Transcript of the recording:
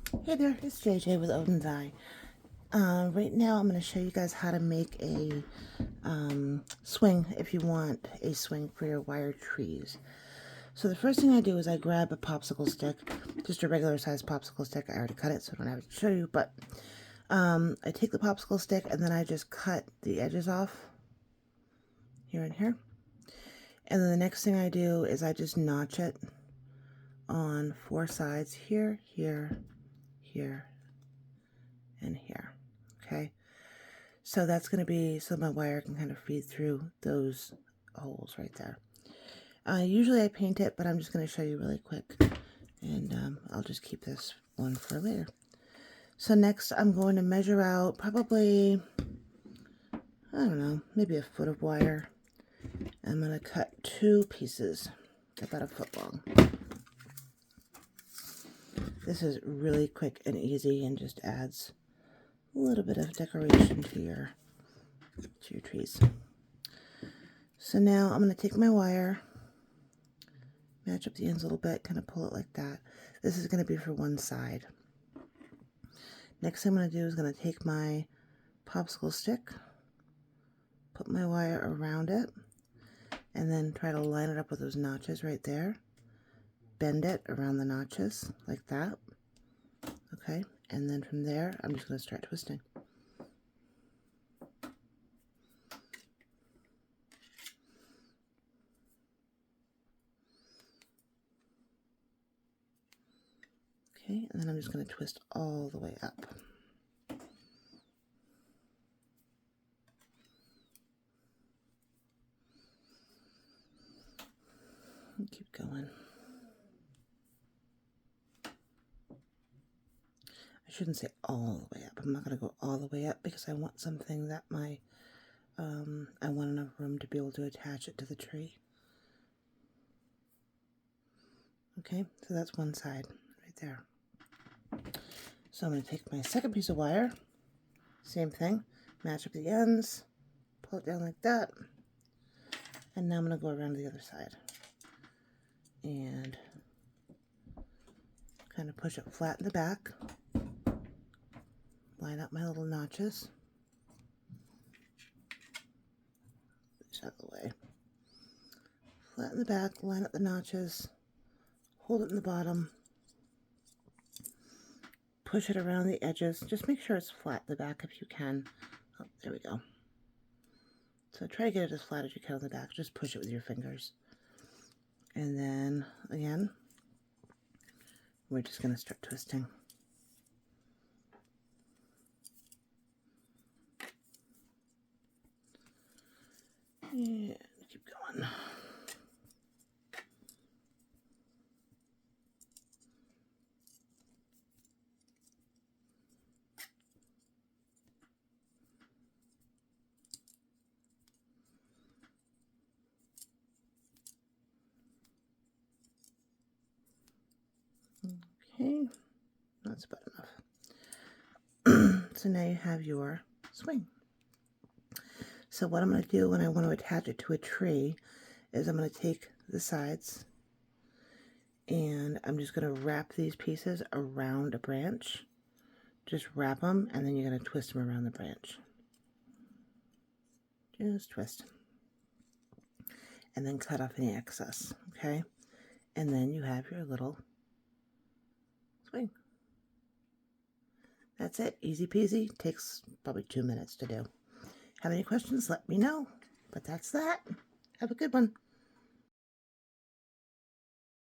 Hey there, it's JJ with Odin's Eye. Right now I'm going to show you guys how to make a swing if you want a swing for your wire trees. So the first thing I do is I grab a popsicle stick, just a regular size popsicle stick. I already cut it so I don't have to show you, but I take the popsicle stick and then I just cut the edges off here and here. And then the next thing I do is I just notch it on 4 sides here, here, here, and here. Okay, so that's going to be so my wire can kind of feed through those holes right there. Usually I paint it, but I'm just going to show you really quick, and I'll just keep this one for later. So next I'm going to measure out probably, I don't know, maybe a foot of wire. I'm going to cut 2 pieces about a foot long. This is really quick and easy and just adds a little bit of decoration to your trees. So now I'm going to take my wire, match up the ends a little bit, kind of pull it like that. This is going to be for one side. Next thing I'm going to do is going to take my popsicle stick, put my wire around it, and then try to line it up with those notches right there. Bend it around the notches like that. Okay, and then from there I'm just going to start twisting. Okay, and then I'm just going to twist all the way up. And keep going. I shouldn't say all the way up. I'm not going to go all the way up because I want something that I want enough room to be able to attach it to the tree. Okay, so that's one side right there. So I'm going to take my second piece of wire, same thing, match up the ends, pull it down like that, and now I'm going to go around to the other side and kind of push it flat in the back, line up my little notches, push out of the way, flat in the back, line up the notches, hold it in the bottom, push it around the edges, just make sure it's flat in the back if you can. Oh, there we go. So try to get it as flat as you can on the back, just push it with your fingers. And then again, we're just going to start twisting. And keep going. Okay, that's about enough. So now you have your swing. So what I'm going to do when I want to attach it to a tree is I'm going to take the sides and I'm just going to wrap these pieces around a branch. Just wrap them and then you're going to twist them around the branch. Just twist. And then cut off any excess, okay? And then you have your little swing. That's it, easy peasy. Takes probably 2 minutes to do. Have any questions? Let me know. But that's that. Have a good one.